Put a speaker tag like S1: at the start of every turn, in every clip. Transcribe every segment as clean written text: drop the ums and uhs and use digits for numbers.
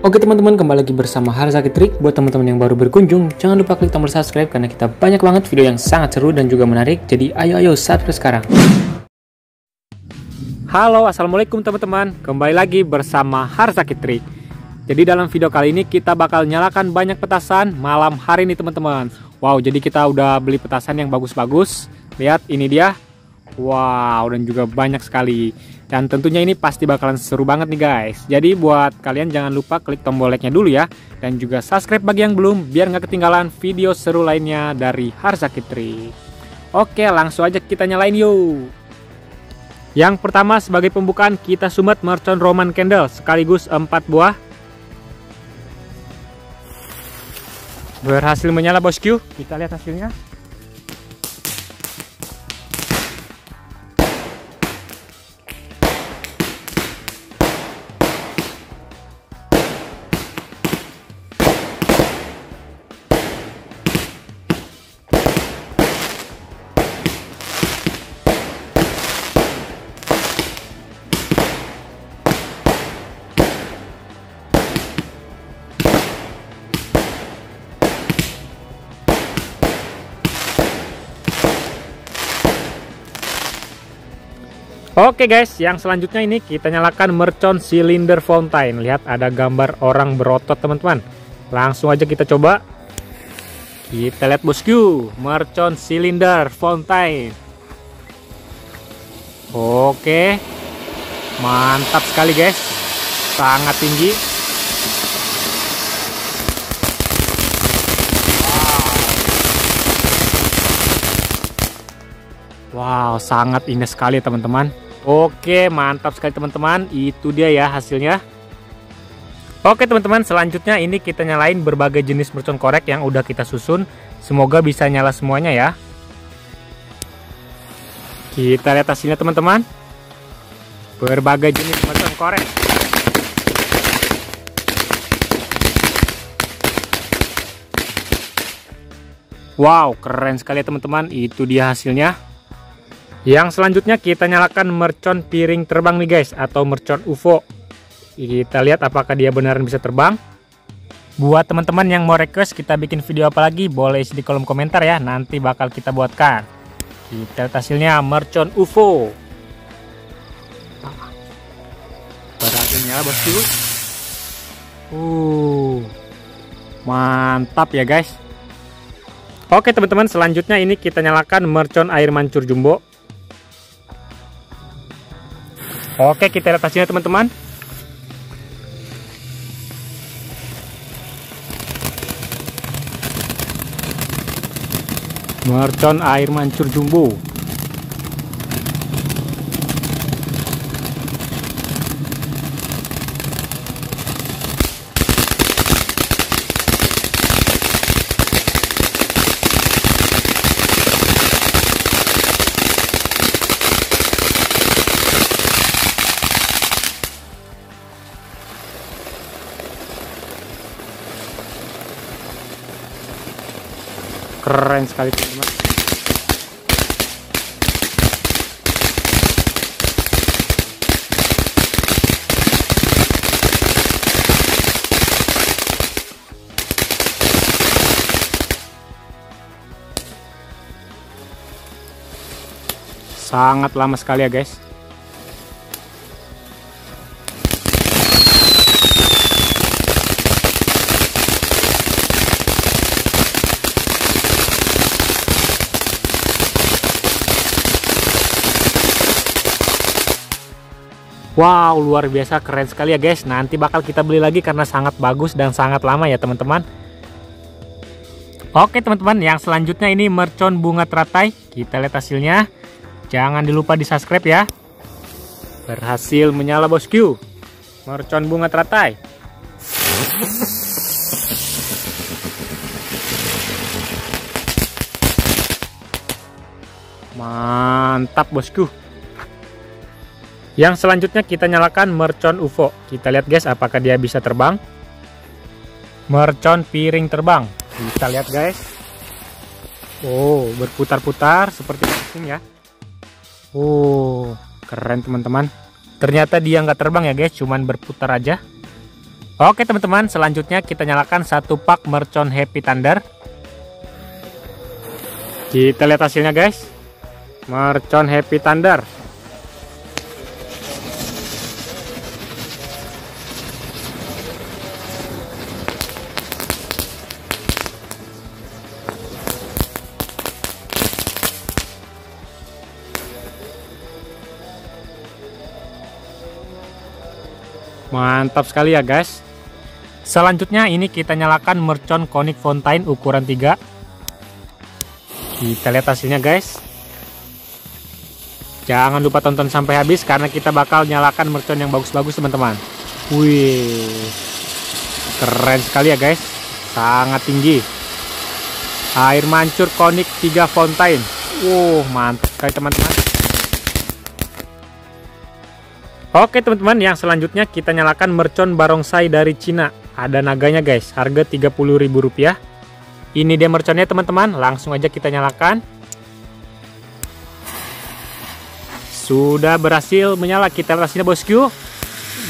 S1: Oke teman-teman, kembali lagi bersama Harzaki Trik. Buat teman-teman yang baru berkunjung, jangan lupa klik tombol subscribe karena kita banyak banget video yang sangat seru dan juga menarik. Jadi ayo subscribe sekarang. Halo, assalamualaikum teman-teman. Kembali lagi bersama Harzaki Trik. Jadi dalam video kali ini kita bakal nyalakan banyak petasan malam hari ini teman-teman. Wow, jadi kita udah beli petasan yang bagus-bagus. Lihat, ini dia. Wow, dan juga banyak sekali. Dan tentunya ini pasti bakalan seru banget nih guys. Jadi buat kalian jangan lupa klik tombol like-nya dulu ya. Dan juga subscribe bagi yang belum, biar nggak ketinggalan video seru lainnya dari Harzaki Trik. Oke, langsung aja kita nyalain yuk. Yang pertama sebagai pembukaan kita sumet mercon Roman candle sekaligus 4 buah. Berhasil menyala bosku. Kita lihat hasilnya. Oke guys, yang selanjutnya ini kita nyalakan mercon cylinder fountain. Lihat ada gambar orang berotot teman-teman. Langsung aja kita coba. Kita lihat bosku, mercon cylinder fountain. Oke, mantap sekali guys, sangat tinggi. Wow, sangat indah sekali teman-teman. Oke, mantap sekali teman-teman. Itu dia ya hasilnya. Oke teman-teman, selanjutnya ini kita nyalain berbagai jenis mercon korek yang udah kita susun. Semoga bisa nyala semuanya ya. Kita lihat hasilnya teman-teman. Berbagai jenis mercon korek. Wow, keren sekali ya teman-teman. Itu dia hasilnya. Yang selanjutnya kita nyalakan mercon piring terbang nih guys, atau mercon UFO. Kita lihat apakah dia beneran bisa terbang. Buat teman-teman yang mau request kita bikin video apa lagi, boleh isi di kolom komentar ya, nanti bakal kita buatkan. Kita lihat hasilnya, mercon UFO. Berhasil nyala bosku. Mantap ya guys. Oke teman-teman, selanjutnya ini kita nyalakan mercon air mancur jumbo. Oke, kita lihat hasilnya teman-teman. Mercon air mancur jumbo. Keren sekali teman-teman. Sangat lama sekali ya guys. Wow, luar biasa, keren sekali ya guys. Nanti bakal kita beli lagi karena sangat bagus dan sangat lama ya teman-teman. Oke teman-teman, yang selanjutnya ini mercon bunga teratai. Kita lihat hasilnya. Jangan dilupa di subscribe ya. Berhasil menyala bosku, mercon bunga teratai. Mantap bosku. Yang selanjutnya kita nyalakan mercon UFO. Kita lihat guys apakah dia bisa terbang. Mercon piring terbang. Kita lihat guys. Oh, berputar-putar seperti ini ya. Oh, keren teman-teman. Ternyata dia nggak terbang ya guys, cuman berputar aja. Oke teman-teman, selanjutnya kita nyalakan satu pak mercon Happy Thunder. Kita lihat hasilnya guys. Mercon Happy Thunder. Mantap sekali ya guys. Selanjutnya ini kita nyalakan mercon Conic Fountain ukuran 3. Kita lihat hasilnya guys. Jangan lupa tonton sampai habis karena kita bakal nyalakan mercon yang bagus-bagus teman-teman. Wih, keren sekali ya guys. Sangat tinggi. Air mancur Conic 3 Fountain. Mantap sekali teman-teman. Oke teman-teman, yang selanjutnya kita nyalakan mercon barongsai dari Cina. Ada naganya guys, harga Rp30.000. Ini dia merconnya teman-teman, langsung aja kita nyalakan. Sudah berhasil menyala, kita lihat hasilnya bosku.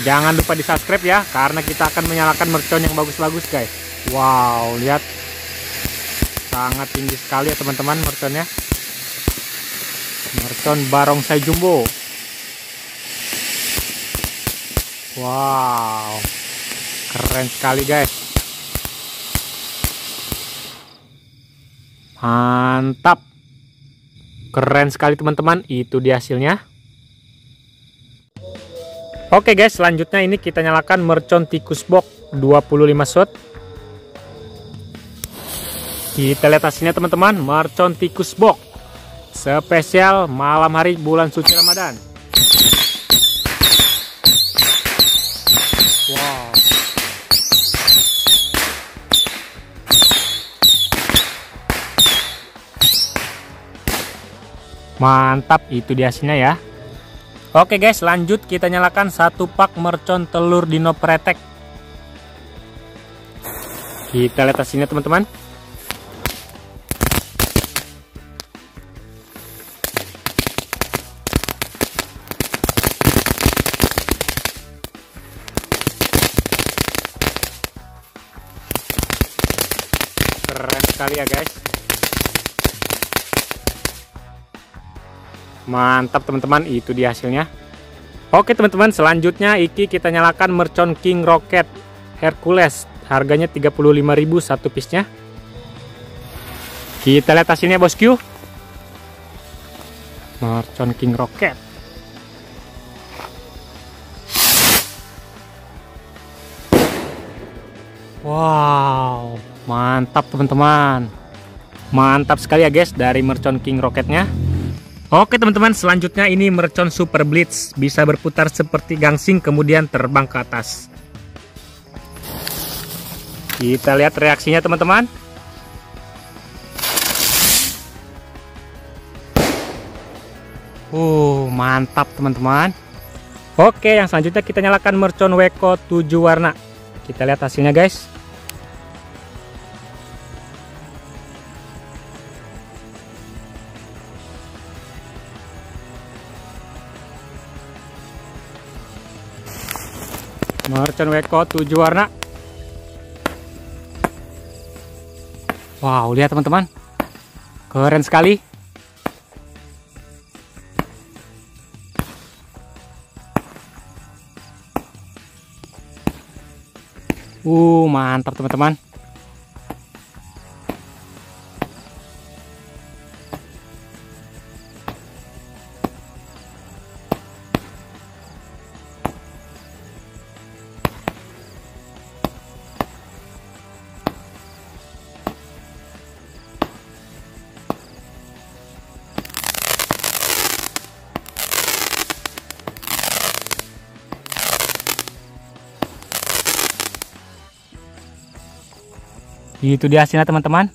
S1: Jangan lupa di subscribe ya, karena kita akan menyalakan mercon yang bagus-bagus guys. Wow, lihat. Sangat tinggi sekali ya teman-teman merconnya. Mercon barongsai jumbo. Wow, keren sekali guys. Mantap. Keren sekali teman-teman, itu dia hasilnya. Oke guys, selanjutnya ini kita nyalakan mercon tikus box 25 shot. Kita lihat hasilnya teman-teman, mercon tikus box spesial malam hari bulan suci Ramadan. Wow. Mantap, itu dia hasilnya ya. Oke guys, lanjut kita nyalakan satu pak mercon telur dino pretek. Kita lihat hasilnya teman-teman. Keren sekali ya guys. Mantap teman-teman, itu dia hasilnya. Oke teman-teman, selanjutnya iki kita nyalakan mercon King Rocket Hercules. Harganya Rp35.000 satu piece-nya. Kita lihat hasilnya bosku. Mercon King Rocket. Wow, mantap teman-teman. Mantap sekali ya guys dari mercon King Rocketnya. Oke teman-teman, selanjutnya ini mercon Super Blitz. Bisa berputar seperti gangsing kemudian terbang ke atas. Kita lihat reaksinya teman-teman. Mantap teman-teman. Oke, yang selanjutnya kita nyalakan mercon Weko 7 warna. Kita lihat hasilnya guys. Mercon Weko 7 warna. Wow, lihat teman-teman. Keren sekali. Mantap teman-teman. Itu dia hasilnya teman-teman.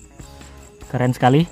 S1: Keren sekali.